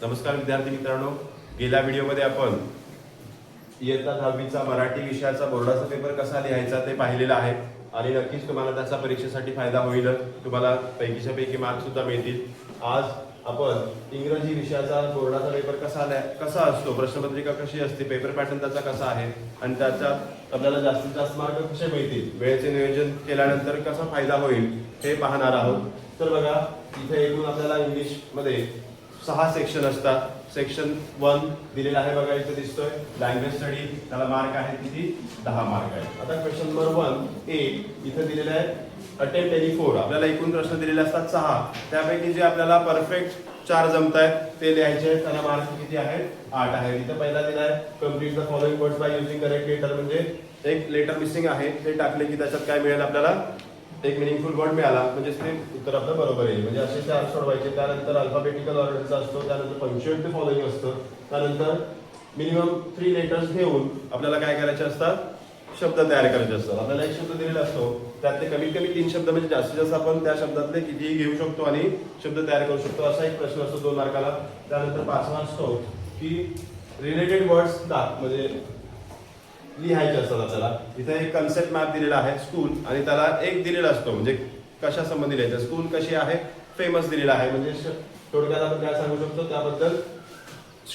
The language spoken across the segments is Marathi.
नमस्कार विद्यार्थी मित्रांनो, गेल्या व्हिडिओमध्ये आपण इयत्ता 10वीचा मराठी विषयाचा बोर्डाचा पेपर कसा लिहायचा ते पाहिलेलं आहे आणि नक्कीच तुम्हाला त्याचा परीक्षेसाठी फायदा होईल. तुम्हाला पैकीच्या पैकी मार्क सुद्धा मिळतील. आज आपण इंग्रजी विषयाचा बोर्डाचा पेपर कसा असतो, प्रश्नपत्रिका कशी असते, पेपर पॅटर्न त्याचा कसा आहे आणि त्याच्यात आपल्याला जास्तीत जास्त मार्क कसे मिळतील, वेळेचे नियोजन केल्यानंतर कसा फायदा होईल हे पाहणार आहोत. तर बघा, इथे एकूण आपल्याला इंग्लिशमध्ये 6 सेक्शन असतात. सेक्शन 1 दिलेला आहे, बघा इथे दिसतोय, लँग्वेज स्टडी. त्याला मार्क आहे किती? 10 मार्क आहे. आता क्वेश्चन नंबर 1 ए इथे दिलेला आहे, अटेम्प्ट एनी 4. आपल्याला एकूण प्रश्न दिलेले असतात 6. त्यापैकी जे आपल्याला परफेक्ट 4 जमतायत ते लिहायचे आहेत. त्याला मार्क किती आहे? 8 आहे. इथे पहिला दिला आहे, complete the following words by using correct letter. म्हणजे एक लेटर मिसिंग आहे, ते टाकले की त्याच्यात काय मिळेल आपल्याला? एक मिनिंगफुल वर्ड मिळाला, म्हणजे ते उत्तर आपलं बरोबर येईल. म्हणजे असे 4 सोडवायचे. त्यानंतर अल्फाबेटिकल ऑर्डरचा असतो, त्यानंतर पंक्च्युएट द फॉलोइंग असतं, त्यानंतर मिनिमम 3 लेटर्स घेऊन आपल्याला काय करायचे असतात? शब्द तयार करायचे असतात. आपल्याला एक शब्द दिलेला असतो, त्यातले कमीत कमी 3 शब्द, म्हणजे जास्तीत जास्त आपण त्या शब्दातले कितीही घेऊ शकतो आणि शब्द तयार करू शकतो. असा एक प्रश्न असतो 2 मार्काला. त्यानंतर 5वा असतो की रिलेटेड वर्ड्स म्हणजे लिहायचे असतात आपल्याला. इथे एक कन्सेप्ट मॅप दिलेला आहे स्कूल, आणि त्याला एक दिलेला असतो, म्हणजे कशा संबंधी लिहायचं. स्कूल कशी आहे? फेमस दिलेला आहे, म्हणजे थोडक्यात आपण काय सांगू शकतो त्याबद्दल,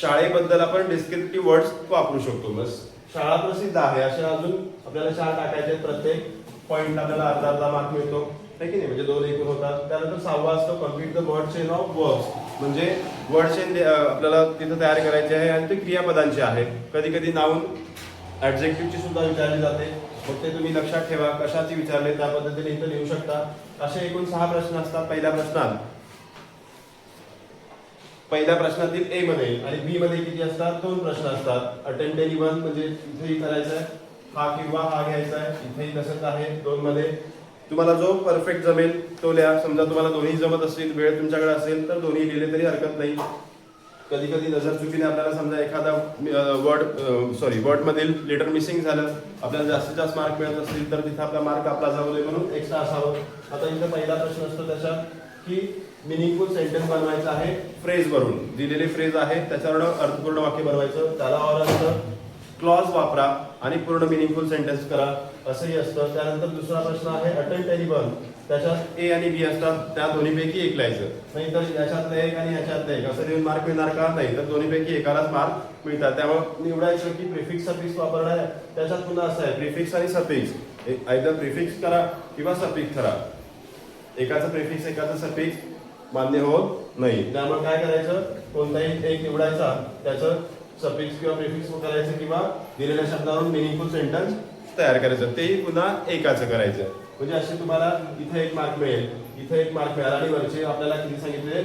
शाळेबद्दल आपण डिस्क्रिप्टिव्ह वर्ड्स वापरू शकतो. बस शाळा प्रसिद्ध आहे असे अजून आपल्याला 4 टाकायचे. प्रत्येक पॉईंट आपल्याला अर्धा मार्क मिळतो, आहे की नाही? म्हणजे 2 एकूण होतात. त्यानंतर 6वा असतो complete the word chain of verbs. म्हणजे वर्ड चेन आपल्याला तिथं तयार करायचे आहे आणि ते क्रियापदांचे आहे. कधी कधी नाऊन ऍडजेक्टिव्हची सुद्धा विचारली जाते, मग ते तुम्ही लक्षात ठेवा कशाची विचारले त्या पद्धतीने इथं लिहू शकता. असे एकूण 6 प्रश्न असतात. पहिल्या प्रश्नातील ए मध्ये आणि बी मध्ये किती असतात? 2 प्रश्न असतात. अटेम्प्ट एनी 1 म्हणजे इथेही करायचं आहे, हा किंवा हा घ्यायचा आहे. इथेही तसंच आहे 2 मध्ये. तुम्हाला जो परफेक्ट जमेल तो लिहा. समजा तुम्हाला दोन्ही जमत असतील, वेळ तुमच्याकडे असेल तर दोन्ही लिहिले तरी हरकत नाही. कधी कधी नजर चुकीने आपल्याला समजा एखादा वर्ड मधील लेटर मिसिंग झालं, आपल्याला जास्तीत जास्त मार्क मिळत असतील तर तिथे आपला मार्क आपला जाऊ नये म्हणून एक्स्ट्रा असावं. आता इथे पहिला प्रश्न असतो त्याच्यात की मिनिंगफुल सेंटेन्स बनवायचा आहे फ्रेज वरून. दिलेली फ्रेज आहे त्याच्यावर अर्थपूर्ण वाक्य बनवायचं. त्याला और असतं, क्लॉज वापरा आणि पूर्ण मिनिंगफुल सेंटेन्स करा, असंही असतं. त्यानंतर दुसरा प्रश्न आहे अटेम्प्ट एनी 1. त्याच्यात ए आणि बी असतात, त्या दोन्हीपैकी एक लिहायचं. नाही तर याच्यातलं एक आणि याच्यातलं एक असं लिहून मार्क मिळणार का? नाही, तर दोन्हीपैकी एकालाच मार्क मिळतात. त्यामुळे निवडायचं की प्रिफिक्स सफिक्स वापरणार आहे. त्याच्यात पुन्हा असं आहे, प्रिफिक्स आणि सफिक्स, आयदर प्रिफिक्स करा किंवा सफिक्स करा. एकाचं प्रिफिक्स एकाचं सफिक्स मान्य होत नाही. त्यामुळे काय करायचं? कोणताही एक निवडायचा, त्याचं सफिक्स किंवा प्रिफिक्स करायचं किंवा दिलेल्या शब्दावरून मिनिंगफुल सेंटेन्स तयार करायचं. तेही पुन्हा एकाचं करायचं. म्हणजे असे तुम्हाला इथे 1 मार्क मिळेल, इथे 1 मार्क मिळाला आणि वरचे आपल्याला किती सांगितले?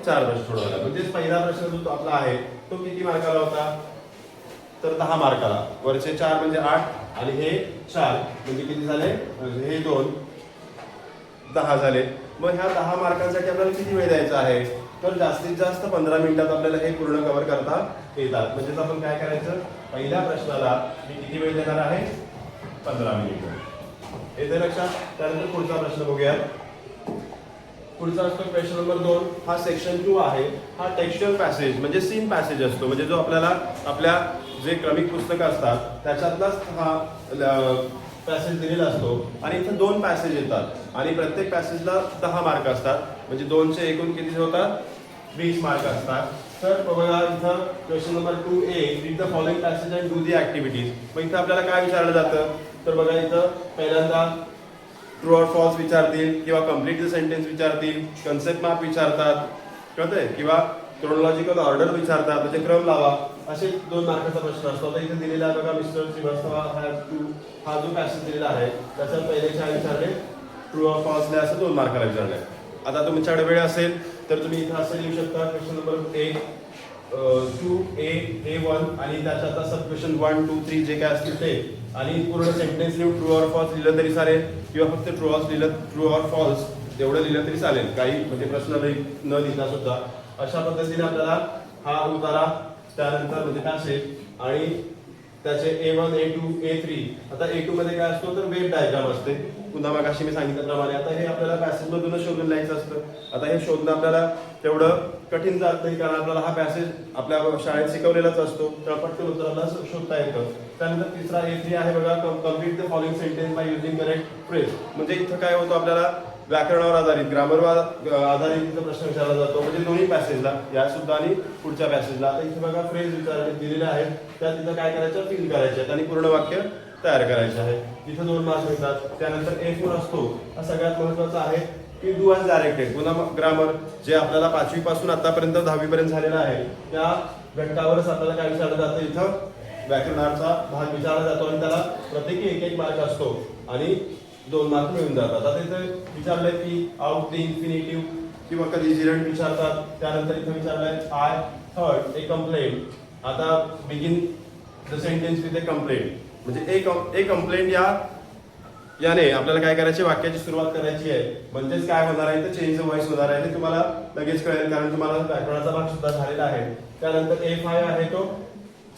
4 प्रश्न सोडवायला. म्हणजे पहिला प्रश्न जो आपला आहे तो किती मार्काला होता? तर 10 मार्काला. वरचे 4 म्हणजे 8 आणि हे 4 म्हणजे किती झाले? हे 2 10 झाले. मग ह्या 10 मार्कांसाठी आपल्याला किती वेळ द्यायचा आहे? तर जास्तीत जास्त 15 मिनिटात आपल्याला हे पूर्ण कव्हर करता येतात. म्हणजेच आपण काय करायचं? पहिल्या प्रश्नाला मी किती वेळ देणार आहे? 15 मिनिट. येते लक्षात? त्यानंतर पुढचा प्रश्न बघूया. पुढचा असतो क्वेश्चन नंबर 2. हा सेक्शन 2 आहे. हा टेक्स्च्युअल पॅसेज म्हणजे सीन पॅसेज असतो. म्हणजे जो आपल्याला आपल्या जे क्रमिक पुस्तकं असतात त्याच्यातलाच हा पॅसेज दिलेला असतो. आणि इथं 2 पॅसेज येतात आणि प्रत्येक पॅसेजला 10 मार्क असतात. म्हणजे 2चे एकूण किती होतात? 20 मार्क असतात. तर बघा इथं question number 2A, read the following passage and do the activities. मग इथं आपल्याला काय विचारलं जातं? तर बघा इथं पहिल्यांदा ट्रू ऑर फॉल्स विचारतील किंवा कम्प्लीट द सेंटेन्स विचारतील, कन्सेप्ट मॅप विचारतात, कळतंय, किंवा क्रोनॉलॉजिकल ऑर्डर विचारतात, म्हणजे क्रम लावा. असे 2 मार्काचा प्रश्न असतो. आता इथे दिलेला आहे बघा, मिस्टर श्रीवास्तव हा जो पॅसेज दिलेला आहे त्याच्यात पहिले 4 विचारले, ट्रू ऑर फॉल्स असं 2 मार्काला विचारले. आता तुमच्याकडे वेळ असेल तर तुम्ही इथं असं लिहू शकता, क्वेश्चन नंबर 1 2A1 आणि त्याच्यात सब क्वेश्चन 1 2 3 जे काय असतील ते, आणि पूर्ण सेंटेन्स लिहून ट्रू ऑर फॉल्स लिहिलं तरी चालेल किंवा फक्त ट्रू ऑर फॉल्स तेवढं लिहिलं तरी चालेल. काही म्हणजे प्रश्न न लिहिता सुद्धा अशा पद्धतीने आपल्याला हा उतारा, त्यानंतर म्हणजे पॅसेज आणि त्याचे A1 A2 A3. आता A2 मध्ये काय असतो? तर वेव्ह डायग्राम असते. पुन्हा मगाशी मी सांगितल्याप्रमाणे आता हे आपल्याला पॅसेज मधूनच शोधून लिहायचं असतं. आता हे शोधणं आपल्याला तेवढं कठीण जात नाही, कारण आपल्याला हा पॅसेज आपल्या शाळेत शिकवलेलाच असतो, तर पटकन उत्तराला शोधता येतं. त्यानंतर तिसरा A3 आहे बघा, complete the following sentence by using correct phrase. म्हणजे इथं काय होतं, आपल्याला व्याकरणावर आधारित, ग्रामरवर आधारित इथं प्रश्न विचारला जातो, म्हणजे दोन्ही पॅसेजला, या सुद्धा आणि पुढच्या पॅसेजला. आता इथे बघा फ्रेज दिलेले आहेत, त्या तिथं काय करायचं, फिल करायचे आहेत आणि पूर्ण वाक्य तयार करायचे आहे. तिथं 2 मार्क्स मिळतात. त्यानंतर A4 असतो, हा सगळ्यात महत्त्वाचा आहे की डू ॲज डायरेक्टेड. पुन्हा ग्रामर जे आपल्याला 5वी पासून आतापर्यंत 10वी पर्यंत झालेला आहे, त्या घटकावरच आपल्याला काय विचारलं जातं, इथं व्याकरणाचा भाग विचारला जातो आणि त्याला प्रत्येकी 1-1 मार्क असतो आणि 2 मार्क मिळून जातात. आता इथे विचारलंय की आउट द इन्फिनिटिव्ह किंवा कधी जिरंट विचारतात. त्यानंतर इथे विचारलंय आय हर्ड ए कंप्लेंट. आता begin the sentence with A complaint, म्हणजे ए कंप्लेंट याने आपल्याला काय करायचे, वाक्याची सुरुवात करायची आहे. म्हणजेच काय होणार आहे, तर चेंज द व्हॉइस होणार आहे. हे तुम्हाला लगेच कळेल, कारण तुम्हाला व्याकरणाचा भाग सुद्धा झालेला आहे. त्यानंतर A5 आहे तो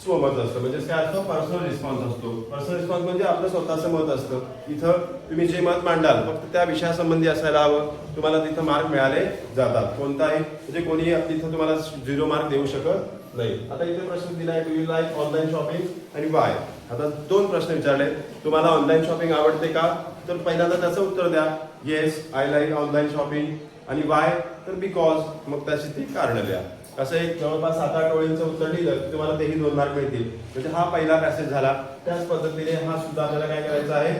स्वमत असतं, म्हणजे काय असतं, पर्सनल रिस्पॉन्स असतो. पर्सनल रिस्पॉन्स म्हणजे आपलं स्वतःचं मत असतं. इथं तुम्ही जे मत मांडाल फक्त त्या विषयासंबंधी असायला हवं, तुम्हाला तिथं मार्क मिळाले जातात. कोणताही म्हणजे कोणी तिथं तुम्हाला 0 मार्क देऊ शकत नाही. आता इथे प्रश्न दिला आहे, do you like online shopping आणि वाय. आता 2 प्रश्न विचारले, तुम्हाला ऑनलाईन शॉपिंग आवडते का, तर पहिल्यांदा त्याचं उत्तर द्या, yes I like online shopping. आणि वाय, तर बिकॉज, मग त्याची ती कारण लिहा. असं एक जवळपास 7-8 ओळींचं उत्तर लिहिलं की तुम्हाला तेही 2 मार्क मिळतील. म्हणजे हा पहिला पॅसेज झाला. त्याच पद्धतीने हा सुद्धा आपल्याला काय करायचा आहे,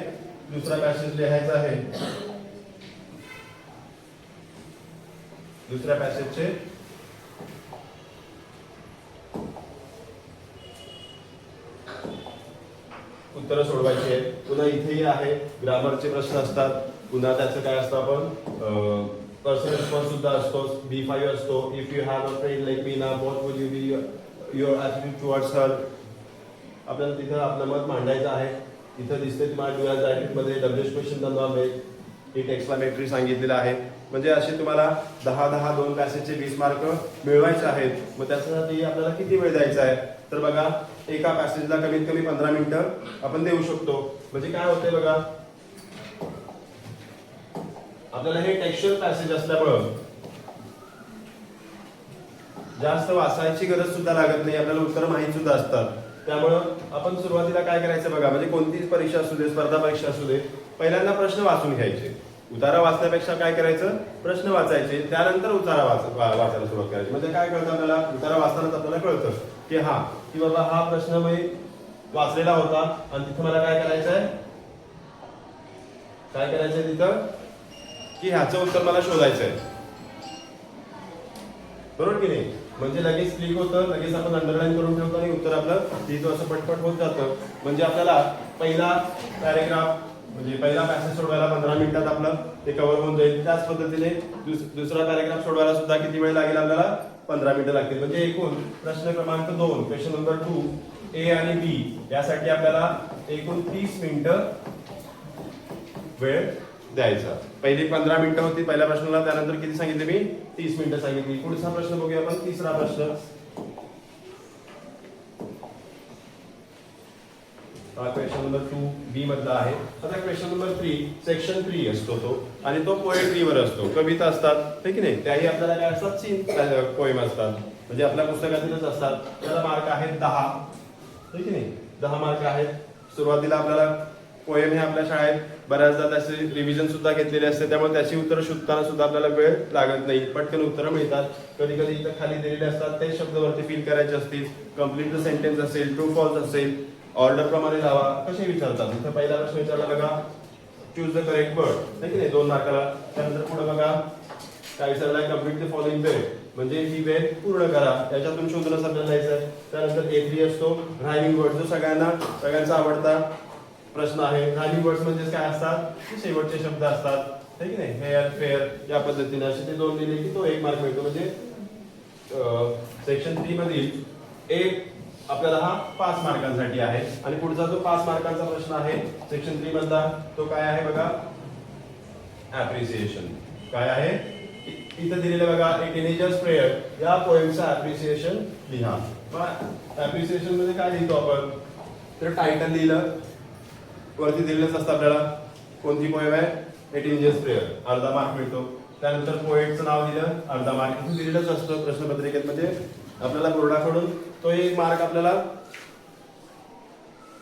दुसरा पॅसेज लिहायचा आहे. दुसऱ्या पॅसेजचे उत्तर सोडवायची आहेत. पुन्हा इथेही आहे, ग्रामरचे प्रश्न असतात. पुन्हा त्याचं काय असतं, आपण पर्सनल रिस्पॉन्स सुद्धा असतो, B5 असतो. If you have a friend like Meena, what would you be your attitude towards हर. आपल्याला तिथं आपलं मत मांडायचं आहे. इथं दिसते तुम्हाला डू ॲज ॲटिट्यूडमध्ये WH क्वेश्चन बनवावे, एक एक्सप्लेनेटरी सांगितलेलं आहे. म्हणजे असे तुम्हाला 10-10 2 पॅसेजचे 20 मार्क मिळवायचे आहेत. मग त्याच्यासाठी आपल्याला किती वेळ द्यायचा आहे, तर बघा एका पॅसेजला कमीत कमी 15 मिनिटं आपण देऊ शकतो. म्हणजे काय होतंय बघा, आपल्याला हे टेक्स्चर पॅसेज असल्यामुळं जास्त वाचायची गरज सुद्धा लागत नाही, आपल्याला उत्तर माहिती सुद्धा असतात. त्यामुळं आपण सुरुवातीला काय करायचं बघा, म्हणजे कोणतीच परीक्षा असू दे, स्पर्धा परीक्षा असू दे, पहिल्यांदा प्रश्न वाचून घ्यायचे. उतारा वाचण्यापेक्षा काय करायचं, प्रश्न वाचायचे, त्यानंतर उतारा वाचायला सुरुवात करायची. म्हणजे काय कळतं आपल्याला, उतारा वाचतानाच आपल्याला कळतं की हा, की बाबा हा प्रश्न मी वाचलेला होता आणि तिथं मला काय करायचंय, तिथं की ह्याचं उत्तर मला शोधायचंय. बरोबर की नाही? म्हणजे लगेच क्लिक होतं, लगेच आपण अंडरलाईन करून ठेवतो आणि उत्तर आपलं लिहितो, असं पटपट होत जातं. म्हणजे आपल्याला पहिला पॅरेग्राफ म्हणजे पहिला पॅसेज सोडवायला 15 मिनिटात आपलं ते कव्हर होऊन जाईल. त्याच पद्धतीने दुसरा पॅरेग्राफ सोडवायला सुद्धा किती वेळ लागेल, आपल्याला 15 मिनिटं लागतील. म्हणजे एकूण प्रश्न क्रमांक 2, क्वेश्चन नंबर 2 A आणि B यासाठी आपल्याला एकूण 30 मिनिटं वेळ द्यायचा. पहिली 15 मिनिटं होती पहिल्या प्रश्नाला, त्यानंतर किती सांगितले मी, 30 मिनिटं सांगितली. पुढचा प्रश्न बघूया आपण, तिसरा प्रश्न. हा क्वेश्चन नंबर 2B मधला आहे. आता क्वेश्चन नंबर 3 सेक्शन 3 असतो तो, आणि तो पोएट्रीवर असतो, कविता असतात, हे की नाही. त्याही आपल्याला काय असतात, 3 पोएम असतात, म्हणजे आपल्या पुस्तकातीलच असतात. त्याला मार्क आहेत 10, हे की नाही, 10 मार्क आहेत. सुरुवातीला आपल्याला पोएम हे आपल्या शाळेत बऱ्याचदा त्याचे रिव्हिजन सुद्धा घेतलेले असते, त्यामुळे त्याची उत्तरं शोधताना सुद्धा आपल्याला वेळ लागत नाही, पटकन उत्तरं मिळतात. कधी कधी इथं खाली दिलेले असतात, ते शब्द वरती फिल करायचे असतील. कम्प्लीट द सेंटेन्स असेल, ट्रू फॉल्स असेल, ऑर्डर प्रमाणे लावा, कसे विचारतात. इथं पहिला प्रश्न विचारला बघा, चूज द करेक्ट वर्ड, है की नाही, 2 मार्काला. त्यानंतर पुढे बघा काय विचारलाय, कम्प्लीट द फॉलोइंग वेळ, म्हणजे ही वेळ पूर्ण करा, याच्यातून शोधूनच आपल्याला लिहायचं आहे. त्यानंतर A3 असतो, रायमिंग वर्ड, जो सगळ्यांचा आवडता प्रश्न आहे. रायमिंग वर्ड्स म्हणजे काय असतात, शेवटचे शब्द असतात, है की नाही, हेअर फेअर या पद्धतीने असे ते 2 लिहिले की तो 1 मार्क मिळतो. म्हणजे सेक्शन 3 मधील एक आपल्याला हा 5 मार्कांसाठी आहे. आणि पुढचा जो 5 मार्कांचा प्रश्न आहे सेक्शन 3 मधला, तो काय आहे बघा, ऍप्रिसिएशन. काय आहे इथं दिलेलं बघा, ए टीनेजर्स प्रेयर या पोएमचं ऍप्रिसिएशन लिहा. ऍप्रिसिएशन मध्ये काय लिहितो आपण, तर टायटल लिहिलं, वरती दिलेलंच असतं आपल्याला कोणती पोएम आहे? 8 इंजेस प्रेयर, अर्धा मार्क मिळतो. त्यानंतर पोएटचं नाव दिलं, अर्धा मार्क. इथे दिलेलंच असतं प्रश्नपत्रिकेत, म्हणजे आपल्याला बोर्डाकडून तो 1 मार्क आपल्याला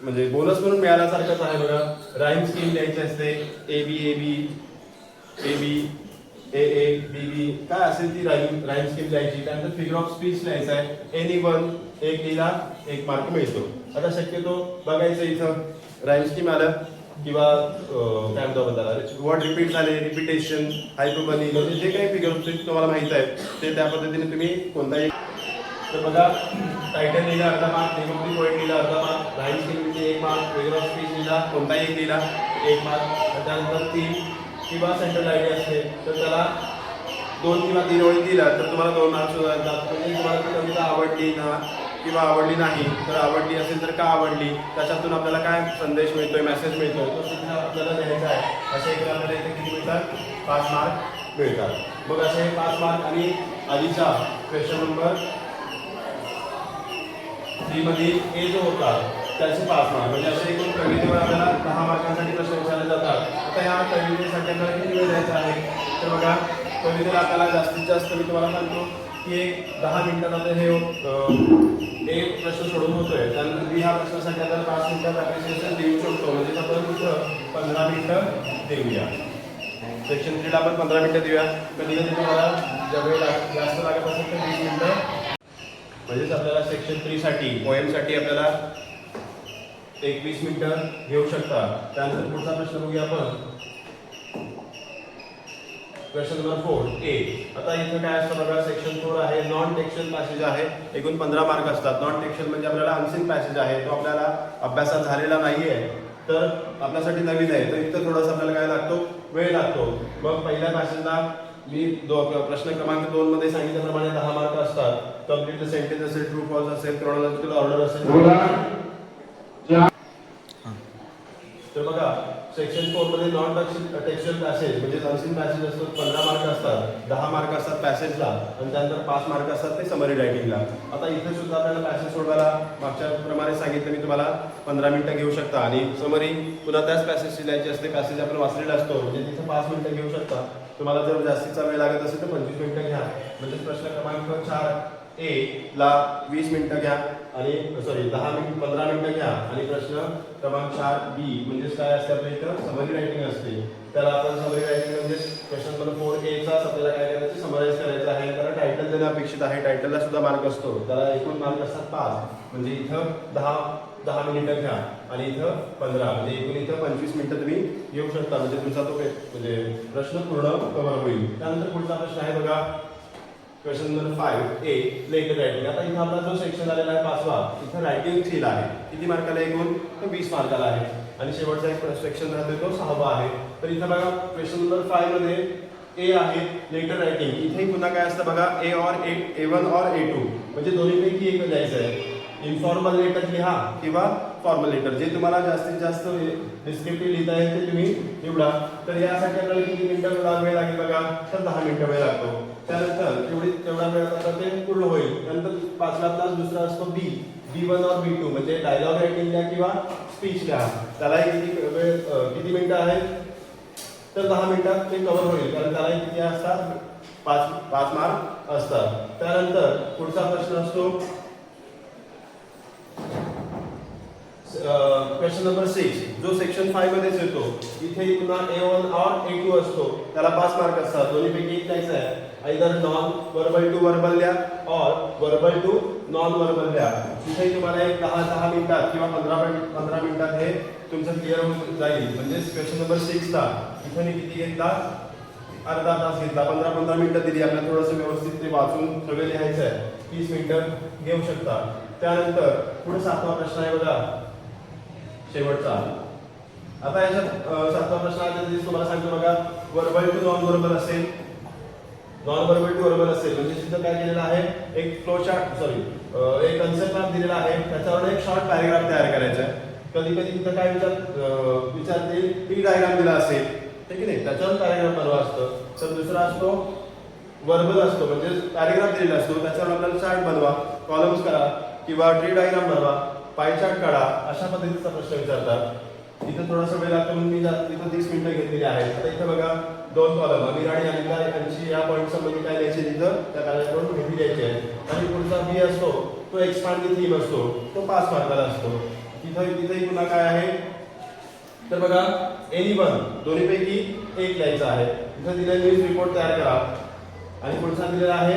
म्हणजे बोनस म्हणून मिळाल्यासारखंच आहे बघा. राईम स्कीम द्यायची असते, A B A B A B बी काय असेल ती राईम स्कीम द्यायची. त्यानंतर फिगर ऑफ स्पीच लिहायचा आहे, एनी वन, एक लिहिला 1 मार्क मिळतो. आता शक्यतो बघायचं इथं राईम स्कीम आलं किंवा काय म्हणतो आपण त्याला, वर्ड रिपीट झाले, रिपिटेशन, हायपरबोली, म्हणजे जे काही फिगर ऑफ स्पीच तुम्हाला माहित आहे ते त्या पद्धतीने तुम्ही कोणताही. तर बघा, टायटल लिहिला अर्धा mark, name of the poet लिहिला अर्धा मार्क, राईम स्कीम लिहिली 1 मार्क, फिगर ऑफ स्पीच लिहिला कोणताही एक लिहिला 1 मार्क. त्यानंतर 3 किंवा सेंट्रल आयडिया असते तर त्याला 2 किंवा 3 ओळी दिला तर तुम्हाला 2 मार्क्स जातात. म्हणजे तुम्हाला ती कविता आवडली ना किंवा आवडली नाही, तर आवडली असेल तर का आवडली, त्याच्यातून आपल्याला काय संदेश मिळतोय, मेसेज मिळतोय, तो सुद्धा आपल्याला लिहायचा आहे. असे एक आपल्याला इथे किती मिळतात? 5 मार्क मिळतात. मग असे 5 मार्क. आणि आधीचा क्वेश्चन नंबर 3 मधील ए जो होता त्याचे 5 मार्क, म्हणजे असे एकूण कवितेवर आपल्याला 10 मार्कांसाठी प्रश्न विचारले जातात. आता या कवितेसाठी आपल्याला किती वेळ द्यायचा आहे? तर बघा, कवितेला आपल्याला जास्तीत जास्त मी तुम्हाला सांगतो की 10 मिनिटात आपलं हे एक प्रश्न सोडून होतोय. त्यानंतर बी ह्या प्रश्नासाठी आपल्याला 5 मिनिटात ॲप्रिसिएशन देऊ शकतो, म्हणजे आपण कुठं 15 मिनिटं देऊया. सेक्शन 3 ला आपण 15 मिनिटं देऊया. कधी कधी तुम्हाला ज्यावेळी जास्त लागत असेल तर 20 मिनिटं. म्हणजेच आपल्याला सेक्शन 3 साठी पोएमसाठी आपल्याला 21 मिनिटं घेऊ शकता. त्यानंतर पुढचा प्रश्न बघूया आपण. क्वेश्चन नंबर 4 ए. आता इथं काय असतं बघा, सेक्शन 4 आहे, नॉन टेक्स्चुअल पॅसेज आहे. एकूण 15 मार्क असतात. नॉन टेक्स्चुअल म्हणजे आपल्याला अनसीन पॅसेज आहे, तो आपल्याला अभ्यासात झालेला नाहीये, तर आपल्यासाठी नवीन आहे, तर इथं थोडंसं आपल्याला काय लागतो? वेळ लागतो. मग पहिल्या पॅसेजला मी प्रश्न क्रमांक 2 मध्ये सांगितल्याप्रमाणे 10 मार्क असतात. कंप्लीट द सेंटेन्स असेल, ट्रू फॉल्स असेल, क्रोनॉलॉजिकल ऑर्डर असेल. तर बघा, सेक्शन 4 मध्ये नॉन टेक्स्चुअल पॅसेज म्हणजे अनसीन पॅसेज असतो, 15 मार्क असतात. 10 मार्क असतात पॅसेजला आणि त्यानंतर 5 मार्क असतात ते समरी रायटिंगला. आता इथे सुद्धा आपल्याला पॅसेज सोडवायला मागच्या प्रमाणे सांगितलं मी तुम्हाला 15 मिनिटं घेऊ शकता आणि समरी पुन्हा त्याच पॅसेजची लिहायची असते. पॅसेज आपण वाचलेला असतो, म्हणजे तिथे 5 मिनिटं घेऊ शकता. तुम्हाला जर जास्तीचा वेळ लागत असेल तर 25 मिनिटं घ्या. म्हणजे प्रश्न क्रमांक 4 ए ला 20 मिनिटं घ्या आणि 15 मिनिटं घ्या. आणि प्रश्न क्रमांक 4 बी म्हणजे काय असते आपल्या इथं? समरी रायटिंग असते. त्याला आपण समरी रायटिंग म्हणजे क्वेश्चन नंबर 4 ए चा आपल्याला काय करायचं? समराईज करायचं आहे. त्याला टायटल देणं अपेक्षित आहे. टायटलला सुद्धा मार्क असतो. त्याला एकूण मार्क असतात 5. म्हणजे इथं 10 मिनिटं घ्या आणि इथं 15, म्हणजे एकूण इथं 25 मिनिटं तुम्ही घेऊ शकता. म्हणजे तुमचा तो म्हणजे प्रश्न पूर्ण कव्हर होईल. त्यानंतर पुढचा प्रश्न आहे बघा, question number 5 A letter writing. आता इथं आपला जो सेक्शन आलेला आहे 5वा, इथं रायटिंग स्किल आहे. किती मार्काला एकूण? तो 20 मार्काला आहे. आणि शेवटचा एक सेक्शन राहतो तो 6वा आहे. तर इथं बघा, क्वेश्चन नंबर 5 मध्ये ए आहे लेटर रायटिंग. इथे पुन्हा काय असतं बघा, A1 और A2 म्हणजे दोन्हीपैकी एक द्यायचं आहे. इन्फॉर्मल लेटर लिहा किंवा फॉर्मल लेटर, जे तुम्हाला जास्तीत जास्त डिस्क्रिप्टिव्ह लिहिता येईल ते तुम्ही निवडा. तर यासाठी आपल्याला किती मिनिटं वेळ लागेल बघा? तर 10 मिनिटं वेळ लागतो. त्यानंतर तेवढा वेळ आता ते पूर्ण होईल. त्यानंतर 5ला दुसरा असतो B1 और B2 म्हणजे डायलॉग रायटिंग लिहा किंवा स्पीच लिहा. त्यालाही किती मिनिटं आहेत? तर 10 मिनिटात ते कव्हर होईल, कारण त्यालाही किती असतात? 5 मार्क असतात. त्यानंतर पुढचा प्रश्न असतो क्वेश्चन नंबर 6 जो सेक्शन 5 मध्येच येतो. इथे पुन्हा A1 और A2 असतो, त्याला 5 मार्क असतात. दोन्हीपैकी एक द्यायचं आहे. Either non verbal to verbal द्या और वर्बल टू नॉन वर्बल द्या. इथे तुम्हाला एक 10 मिनिटात किंवा 15 मिनिटात हे तुमचं क्लिअर होऊन जाईल. म्हणजे क्वेश्चन नंबर 6 ला इथे मी किती घेतला? अर्धा तास घेतला. 15 मिनिटं दिली. आपल्याला थोडंसं व्यवस्थित ते वाचून सगळं लिहायचं आहे. 30 मिनिटं घेऊ शकता. त्यानंतर पुढे 7वा प्रश्न आहे बघा, शेवटचा. आता याच्यात 7वा प्रश्न आहे, तुम्हाला सांगतो बघा, वर्बल टू नॉन वर्बल असेल, नॉन वर्बल टू वर्बल असेल म्हणजे तिथं काय केलेलं आहे? एक फ्लो चार्ट एक कन्सेप्ट मॅप दिलेला आहे. त्याच्यावर एक शॉर्ट पॅराग्राफ तयार करायचा आहे. कधी कधी तिथं काय विचारते टी डायग्राम दिला असेल, ठीक आहे नाही, त्याच्यावर पॅराग्राफ बनवा असतं. तर दुसरा असतो वर्बल असतो म्हणजे पॅराग्राफ दिलेला असतो, त्याच्यावर आपल्याला चार्ट बनवा, कॉलम्स करा किंवा ट्री डायग्राम बनवा, पाय चार्ट काढा, अशा पद्धतीचा प्रश्न विचारतात. इथं थोडासा वेळ लागतो म्हणून मी इथं 30 मिनिटं घेतलेली आहेत. आता इथं बघा 2 कॉलम अमीर आणि अनिता यांची या पॉईंट संबंधी काय लिहायचे तिथं त्या कार्याकडून माहिती द्यायची आहे. आणि पुढचा बी असतो तो एक्सपांड द थीम असतो, तो 5 मार्काला असतो. तिथेही पुन्हा काय आहे तर बघा एनीवन दोन्हीपैकी एक लिहायचं आहे. इथं दिलेला न्यूज रिपोर्ट तयार करा आणि पुढचा दिलेला आहे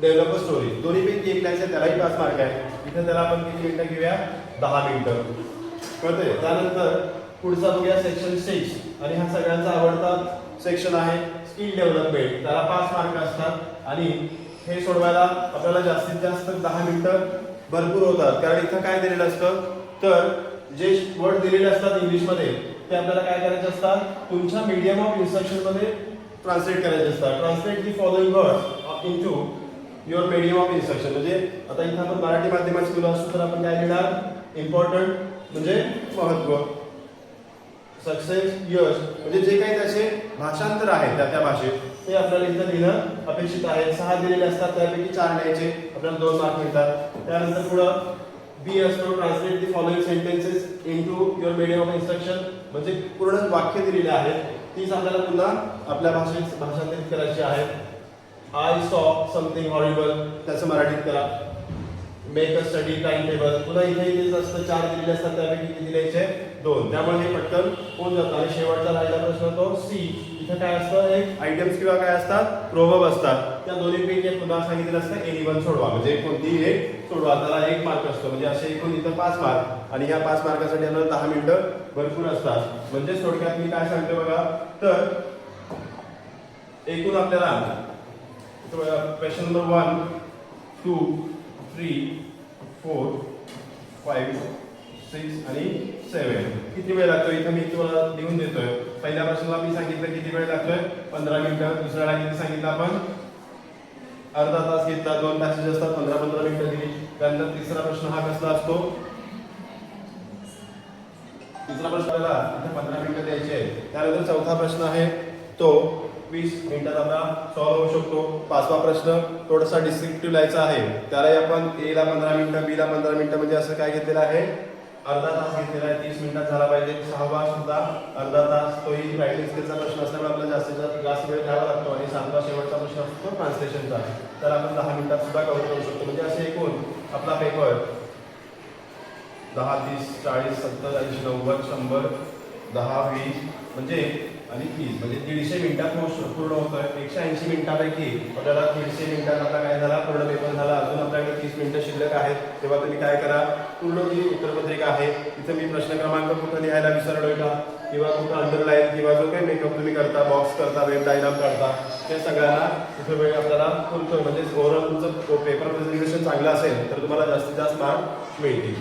डेव्हलप स्टोरी, दोन्हीपैकी एक लिहायचं, त्यालाही 5 मार्क आहे. इथं त्याला आपण किती मिनिटं घेऊया 10 मिनिटं कळतंय. त्यानंतर पुढचा बघूया सेक्शन 6 आणि हा सगळ्यांचा आवडता सेक्शन आहे स्किल डेव्हलपमेंट, त्याला 5 मार्क असतात आणि हे सोडवायला आपल्याला जास्तीत जास्त 10 मिनिटं भरपूर होतात. कारण इथं काय दिलेलं असतं तर जे वर्ड दिलेले असतात इंग्लिशमध्ये ते आपल्याला काय करायचे असतात तुमच्या मीडियम ऑफ इन्स्ट्रक्शन मध्ये ट्रान्सलेट करायचे असतात. Translate the following words into your medium of instruction. म्हणजे आता इथं आपण मराठी माध्यमात स्कूल असतो तर आपण काय लिहिणार इम्पॉर्टंट म्हणजे महत्व, सक्सेस यश म्हणजे जे काही त्याचे भाषांतर आहे त्या भाषेत ते आपल्याला इथं लिहिणं अपेक्षित आहे. 6 दिलेले असतात त्यापैकी 4 लिहायचे, आपल्याला 2 मार्क मिळतात. त्यानंतर पुढं बी असतो translate the following sentences into your medium of instruction, म्हणजे पूर्ण वाक्य दिलेले आहेत तीच आपल्याला पुन्हा आपल्या भाषेत भाषांतरित करायची आहेत. आय सॉ समथिंग हॉरिबल त्याचं मराठीत करा. Make a study time table पुन्हा इथेच असतं 4 दिलेले असतात त्यापैकी किती लिहायचे 2, त्यामुळे हे पटकन होऊन जातं. आणि शेवटचा राहिला प्रश्न तो सी, इथं काय असतं एक आयटम्स किंवा काय असतात प्रोवर्ब असतात, त्या दोन्हीपैकी पुन्हा सांगितलेलं असतं एनीवन सोडवा, म्हणजे कोणतीही एक सोडवा, त्याला 1 मार्क असतो. म्हणजे असे एकूण इथं 5 मार्क आणि या 5 मार्कासाठी आपल्याला 10 मिनिटं भरपूर असतात. म्हणजे थोडक्यात मी काय सांगतो बघा तर एकूण आपल्याला क्वेश्चन नंबर 1 2 3 4 5 6 आणि 7 किती वेळ लागतोय इथं मी तुम्हाला लिहून देतोय. पहिल्या प्रश्नाला मी सांगितलं किती वेळ लागतोय 15 मिनिटं. दुसऱ्याला किती सांगितलं आपण अर्धा तास घेतला, 2 पॅसेज असतात 15-15 मिनिटं दिली. त्यानंतर तिसरा प्रश्न हा कसला असतो, तिसरा प्रश्नाला इथे 15 मिनिटं द्यायची आहे. त्यानंतर चौथा प्रश्न आहे तो 20 मिनिटात आपला सॉल्व्ह होऊ शकतो. 5वा प्रश्न थोडासा डिस्क्रिप्टिव्ह लिहायचा आहे, त्यालाही आपण ए ला 15 मिनिटं बी ला 15 मिनिटं म्हणजे असं काय घेतलेलं आहे अर्धा तास घेतलेला आहे, 30 मिनिटात झाला पाहिजे. 6वा सुद्धा अर्धा तास, तोही रायटिंग स्किलचा प्रश्न असल्यामुळे आपल्याला जास्तीत जास्त वेळ द्यावा लागतो. आणि 7वा शेवटचा प्रश्न असतो ट्रान्सलेशनचा, तर आपण 10 मिनिटात सुद्धा कव्हर करू शकतो. म्हणजे असे एकूण आपला पेपर 10 30 40 70 80 90 100 10 20 म्हणजे आणि 30 म्हणजे 150 मिनिटात पूर्ण होतोय. 180 मिनिटापैकी आपल्याला 150 मिनिटात आपला काय झाला पूर्ण पेपर झाला. अजून आपल्याकडे 30 मिनिटं शिल्लक आहेत, तेव्हा तुम्ही काय करा पूर्ण जी उत्तरपत्रिका आहे तिथे मी प्रश्न क्रमांक कुठं लिहायला विसरलोय का किंवा कुठं अंडरलाईन किंवा जो काही मेकअप तुम्ही करता बॉक्स करता वेब डायग्राम काढता ते सगळ्यांना तिथे वेळ आपल्याला पुरतोय. म्हणजे ओव्हरऑल तुमचं पेपर प्रेझेंटेशन चांगलं असेल तर तुम्हाला जास्तीत जास्त मार्क मिळतील.